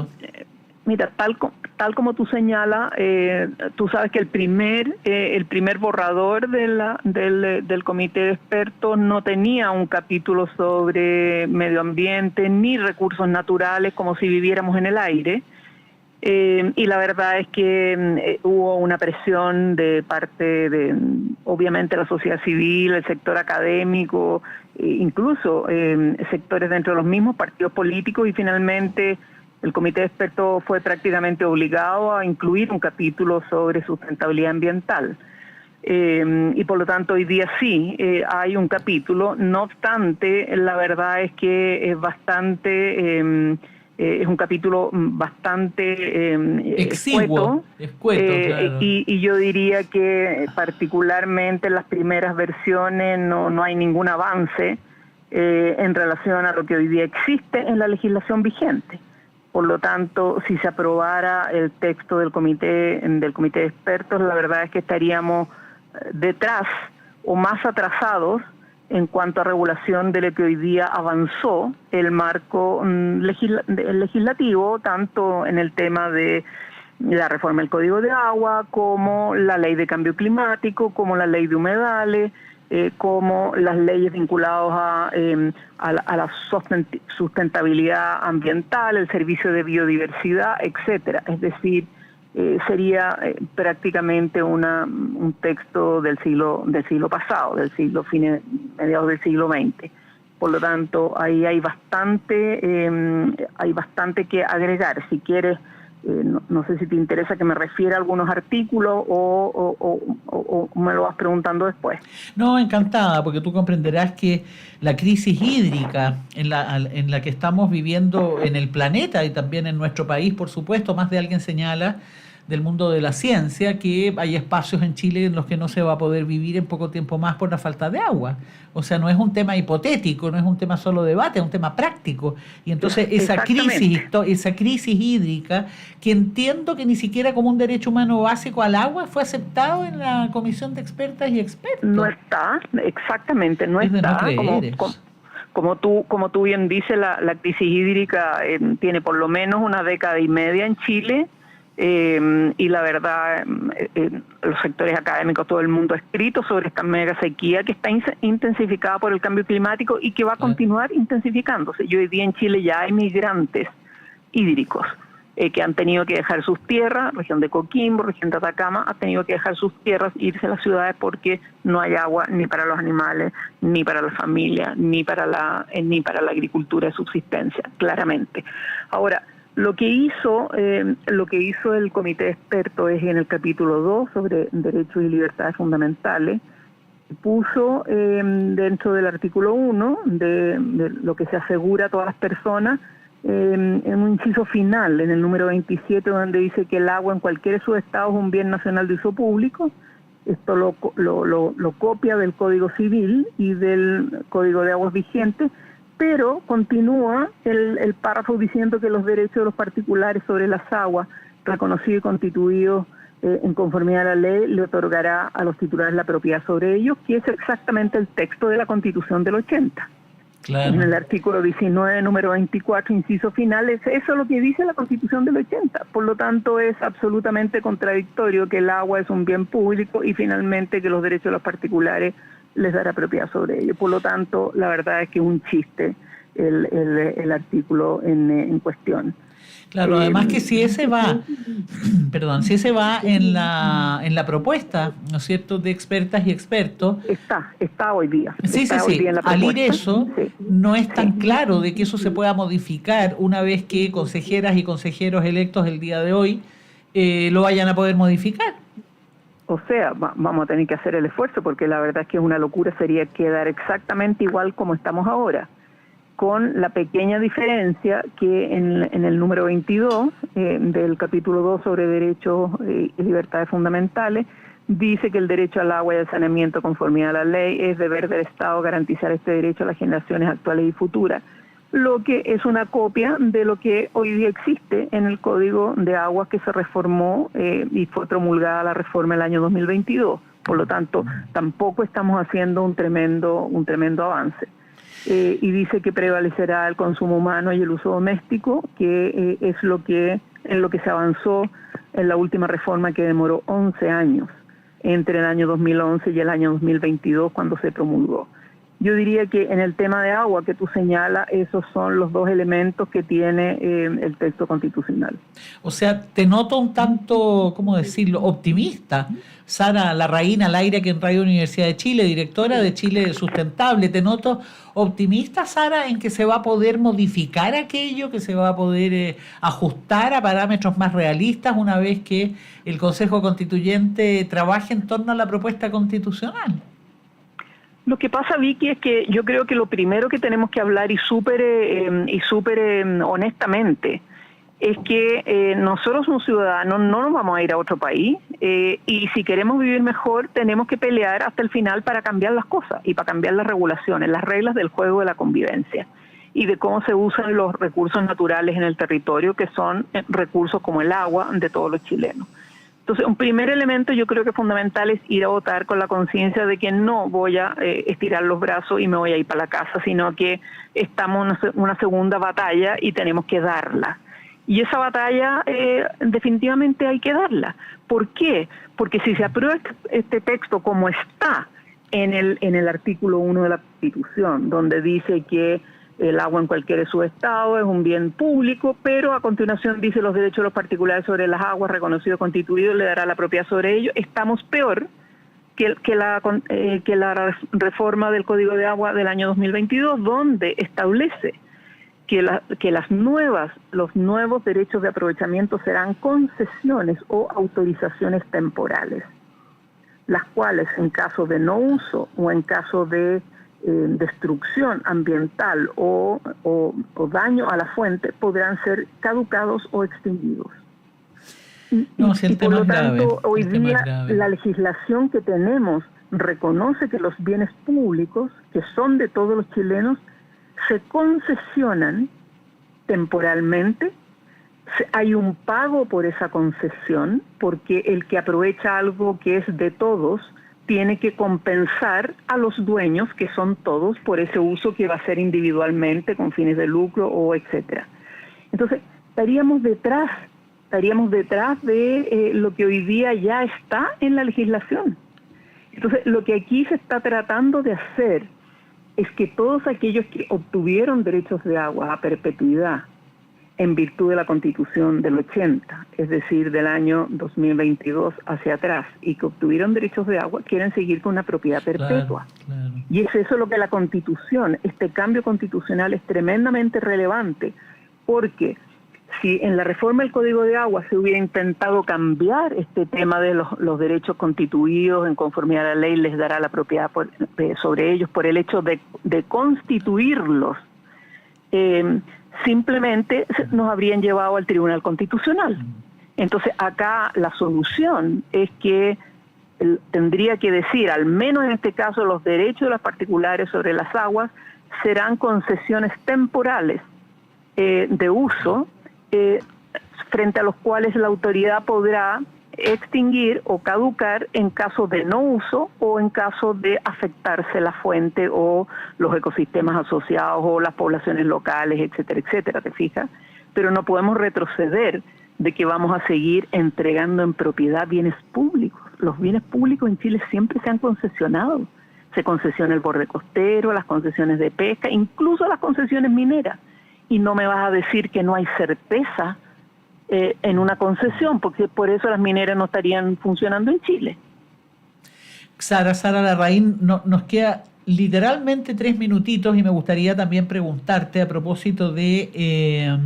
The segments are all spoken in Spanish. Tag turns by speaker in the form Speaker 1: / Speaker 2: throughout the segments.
Speaker 1: expertos?
Speaker 2: Mira, tal como tú señalas, tú sabes que el primer borrador del comité de expertos no tenía un capítulo sobre medio ambiente ni recursos naturales como si viviéramos en el aire. Y la verdad es que hubo una presión de parte de, obviamente, la sociedad civil, el sector académico, incluso sectores dentro de los mismos partidos políticos, y finalmente el comité de expertos fue prácticamente obligado a incluir un capítulo sobre sustentabilidad ambiental. Y por lo tanto hoy día sí hay un capítulo. No obstante, la verdad es que es bastante... es un capítulo bastante
Speaker 1: exiguo, escueto, claro.
Speaker 2: Y yo diría que particularmente en las primeras versiones no hay ningún avance en relación a lo que hoy día existe en la legislación vigente. Por lo tanto, si se aprobara el texto del comité de expertos, la verdad es que estaríamos detrás o más atrasados en cuanto a regulación de lo que hoy día avanzó el marco legislativo, tanto en el tema de la reforma del Código de Agua, como la ley de cambio climático, como la ley de humedales, como las leyes vinculadas a la sustentabilidad ambiental, el servicio de biodiversidad, etcétera. Es decir, sería prácticamente un texto del siglo pasado, mediados del siglo XX. Por lo tanto, ahí hay bastante que agregar. Si quieres, no sé si te interesa que me refiera a algunos artículos o me lo vas preguntando después.
Speaker 1: No, encantada, porque tú comprenderás que la crisis hídrica en la que estamos viviendo en el planeta y también en nuestro país, por supuesto, más de alguien señala del mundo de la ciencia que hay espacios en Chile en los que no se va a poder vivir en poco tiempo más por la falta de agua. O sea, no es un tema hipotético, no es un tema solo de debate, es un tema práctico. Y entonces esa crisis hídrica, que entiendo que ni siquiera como un derecho humano básico al agua, fue aceptado en la comisión de expertas y expertos.
Speaker 2: No está, exactamente, no
Speaker 1: es
Speaker 2: está.
Speaker 1: De no creer,
Speaker 2: como tú bien dices, la crisis hídrica tiene por lo menos una década y media en Chile. Y la verdad, los sectores académicos, todo el mundo ha escrito sobre esta mega sequía que está intensificada por el cambio climático y que va a continuar intensificándose. Y hoy día en Chile ya hay migrantes hídricos que han tenido que dejar sus tierras, región de Coquimbo, región de Atacama, ha tenido que dejar sus tierras e irse a las ciudades porque no hay agua ni para los animales, ni para la familia, ni para la agricultura de subsistencia, claramente. Ahora, lo que hizo el comité de expertos es en el capítulo 2 sobre derechos y libertades fundamentales, puso dentro del artículo 1 de lo que se asegura a todas las personas, en un inciso final, en el número 27, donde dice que el agua en cualquier de sus estados es un bien nacional de uso público. Esto lo copia del Código Civil y del Código de Aguas vigente, pero continúa el párrafo diciendo que los derechos de los particulares sobre las aguas, reconocidos y constituidos en conformidad a la ley, le otorgará a los titulares la propiedad sobre ellos, que es exactamente el texto de la Constitución del 80. Claro. En el artículo 19, número 24, inciso final, eso es lo que dice la Constitución del 80. Por lo tanto, es absolutamente contradictorio que el agua es un bien público y finalmente que los derechos de los particulares les dará propiedad sobre ello. Por lo tanto, la verdad es que es un chiste el artículo en cuestión.
Speaker 1: Claro, además que si ese va en la propuesta, ¿no es cierto?, de expertas y expertos.
Speaker 2: Está hoy día.
Speaker 1: Sí. Al ir eso, no es tan claro de que eso se pueda modificar una vez que consejeras y consejeros electos el día de hoy lo vayan a poder modificar.
Speaker 2: O sea, vamos a tener que hacer el esfuerzo porque la verdad es que es una locura, sería quedar exactamente igual como estamos ahora, con la pequeña diferencia que en el número 22 del capítulo 2 sobre derechos y libertades fundamentales, dice que el derecho al agua y al saneamiento conformidad a la ley es deber del Estado garantizar este derecho a las generaciones actuales y futuras, lo que es una copia de lo que hoy día existe en el Código de Aguas que se reformó y fue promulgada la reforma el año 2022. Por lo tanto, tampoco estamos haciendo un tremendo avance. y dice que prevalecerá el consumo humano y el uso doméstico, que es en lo que se avanzó en la última reforma, que demoró 11 años, entre el año 2011 y el año 2022, cuando se promulgó. Yo diría que en el tema de agua que tú señalas, esos son los dos elementos que tiene el texto constitucional.
Speaker 1: O sea, te noto un tanto, ¿cómo decirlo?, optimista. Sara Larraín al aire, aquí en Radio Universidad de Chile, directora de Chile Sustentable. Te noto optimista, Sara, en que se va a poder modificar aquello, que se va a poder ajustar a parámetros más realistas una vez que el Consejo Constituyente trabaje en torno a la propuesta constitucional.
Speaker 2: Lo que pasa, Vicky, es que yo creo que lo primero que tenemos que hablar y súper honestamente es que nosotros como ciudadanos no nos vamos a ir a otro país y si queremos vivir mejor tenemos que pelear hasta el final para cambiar las cosas y para cambiar las regulaciones, las reglas del juego de la convivencia y de cómo se usan los recursos naturales en el territorio, que son recursos como el agua de todos los chilenos. Entonces, un primer elemento yo creo que fundamental es ir a votar con la conciencia de que no voy a estirar los brazos y me voy a ir para la casa, sino que estamos en una segunda batalla y tenemos que darla. Y esa batalla definitivamente hay que darla. ¿Por qué? Porque si se aprueba este texto como está en el artículo 1 de la Constitución, donde dice que el agua en cualquier de sus estados es un bien público, pero a continuación dice los derechos de los particulares sobre las aguas reconocidos constituidos le dará la propiedad sobre ellos, estamos peor que la reforma del Código de Agua del año 2022, donde establece que los nuevos derechos de aprovechamiento serán concesiones o autorizaciones temporales, las cuales en caso de no uso o en caso de destrucción ambiental o daño a la fuente podrán ser caducados o extinguidos. Y por lo tanto, hoy día la legislación que tenemos reconoce que los bienes públicos, que son de todos los chilenos, se concesionan temporalmente. Hay un pago por esa concesión, porque el que aprovecha algo que es de todos tiene que compensar a los dueños, que son todos, por ese uso que va a ser individualmente con fines de lucro o etcétera. Entonces, estaríamos detrás de lo que hoy día ya está en la legislación. Entonces, lo que aquí se está tratando de hacer es que todos aquellos que obtuvieron derechos de agua a perpetuidad en virtud de la Constitución del 80, es decir, del año 2022 hacia atrás, y que obtuvieron derechos de agua, quieren seguir con una propiedad perpetua. Claro. Y es eso lo que la Constitución, este cambio constitucional es tremendamente relevante, porque si en la reforma del Código de Agua se hubiera intentado cambiar este tema de los derechos constituidos en conformidad a la ley, les dará la propiedad sobre ellos por el hecho de constituirlos, simplemente nos habrían llevado al Tribunal Constitucional. Entonces acá la solución es que tendría que decir, al menos en este caso, los derechos de los particulares sobre las aguas serán concesiones temporales de uso, frente a los cuales la autoridad podrá extinguir o caducar en caso de no uso o en caso de afectarse la fuente o los ecosistemas asociados o las poblaciones locales, etcétera, etcétera, ¿te fijas? Pero no podemos retroceder de que vamos a seguir entregando en propiedad bienes públicos. Los bienes públicos en Chile siempre se han concesionado. Se concesiona el borde costero, las concesiones de pesca, incluso las concesiones mineras. Y no me vas a decir que no hay certeza en una concesión, porque por eso las mineras no estarían funcionando en Chile.
Speaker 1: Sara Larraín, nos queda literalmente 3 minutitos y me gustaría también preguntarte a propósito de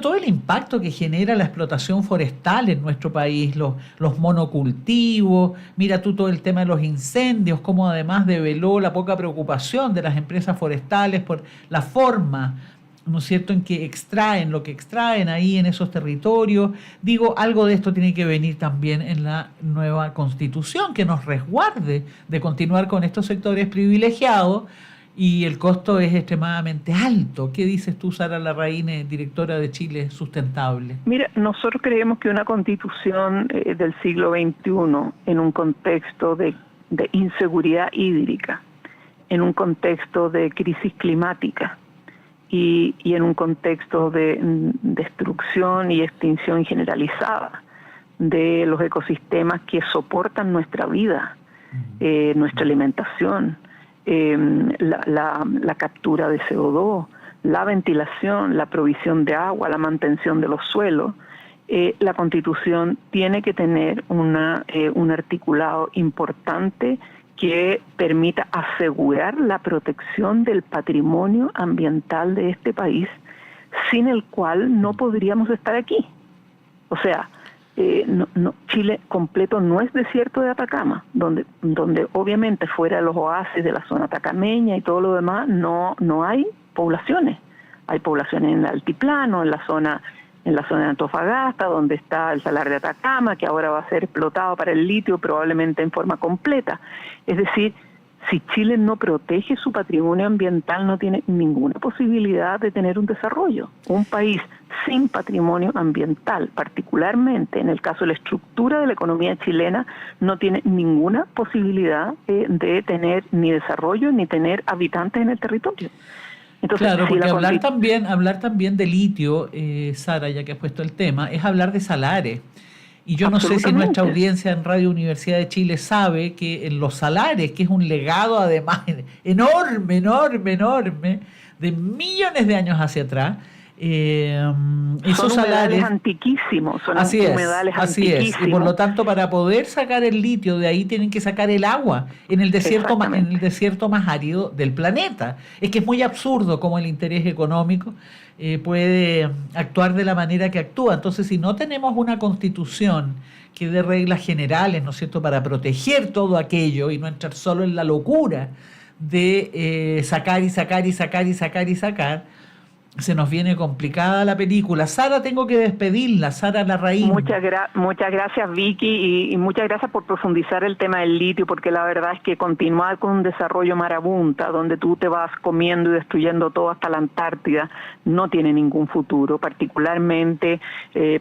Speaker 1: todo el impacto que genera la explotación forestal en nuestro país, los monocultivos, mira tú todo el tema de los incendios, cómo además develó la poca preocupación de las empresas forestales por la forma, ¿no es cierto?, en que extraen lo que extraen ahí en esos territorios. Digo, algo de esto tiene que venir también en la nueva Constitución, que nos resguarde de continuar con estos sectores privilegiados, y el costo es extremadamente alto. ¿Qué dices tú, Sara Larraín, directora de Chile Sustentable?
Speaker 2: Mira, nosotros creemos que una Constitución del siglo XXI, en un contexto de inseguridad hídrica, en un contexto de crisis climática y en un contexto de destrucción y extinción generalizada de los ecosistemas que soportan nuestra vida, nuestra alimentación, la captura de CO2, la ventilación, la provisión de agua, la mantención de los suelos. La Constitución tiene que tener un articulado importante que permita asegurar la protección del patrimonio ambiental de este país, sin el cual no podríamos estar aquí. O sea, Chile completo no es desierto de Atacama, donde obviamente fuera de los oasis de la zona atacameña y todo lo demás no hay poblaciones. Hay poblaciones en el altiplano, en la zona de Antofagasta, donde está el Salar de Atacama, que ahora va a ser explotado para el litio probablemente en forma completa. Es decir, si Chile no protege su patrimonio ambiental, no tiene ninguna posibilidad de tener un desarrollo. Un país sin patrimonio ambiental, particularmente en el caso de la estructura de la economía chilena, no tiene ninguna posibilidad de tener ni desarrollo ni tener habitantes en el territorio. Entonces,
Speaker 1: claro,
Speaker 2: si
Speaker 1: porque hablar también de litio, Sara, ya que has puesto el tema, es hablar de salares. Y yo no sé si nuestra audiencia en Radio Universidad de Chile sabe que en los salares, que es un legado además enorme, de millones de años hacia atrás, esos
Speaker 2: son
Speaker 1: salarios
Speaker 2: humedales antiquísimos, son humedales
Speaker 1: así
Speaker 2: antiquísimos.
Speaker 1: Es, y por lo tanto para poder sacar el litio de ahí tienen que sacar el agua en el desierto más árido del planeta. Es que es muy absurdo cómo el interés económico puede actuar de la manera que actúa. Entonces, si no tenemos una constitución que dé reglas generales, ¿no es cierto?, para proteger todo aquello y no entrar solo en la locura de sacar, se nos viene complicada la película. Sara, tengo que despedirla. Sara Larraín.
Speaker 2: Muchas gracias, Vicky, y muchas gracias por profundizar el tema del litio, porque la verdad es que continuar con un desarrollo marabunta, donde tú te vas comiendo y destruyendo todo hasta la Antártida, no tiene ningún futuro, particularmente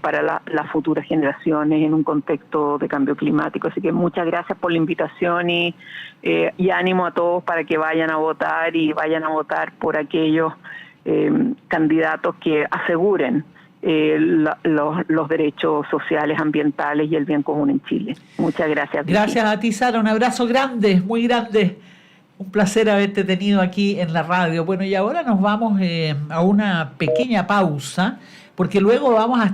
Speaker 2: para las futuras generaciones en un contexto de cambio climático. Así que muchas gracias por la invitación y ánimo a todos para que vayan a votar y vayan a votar por aquellos candidatos que aseguren los derechos sociales, ambientales y el bien común en Chile. Muchas gracias. Vicky.
Speaker 1: Gracias a ti, Sara. Un abrazo grande, muy grande. Un placer haberte tenido aquí en la radio. Bueno, y ahora nos vamos a una pequeña pausa, porque luego vamos a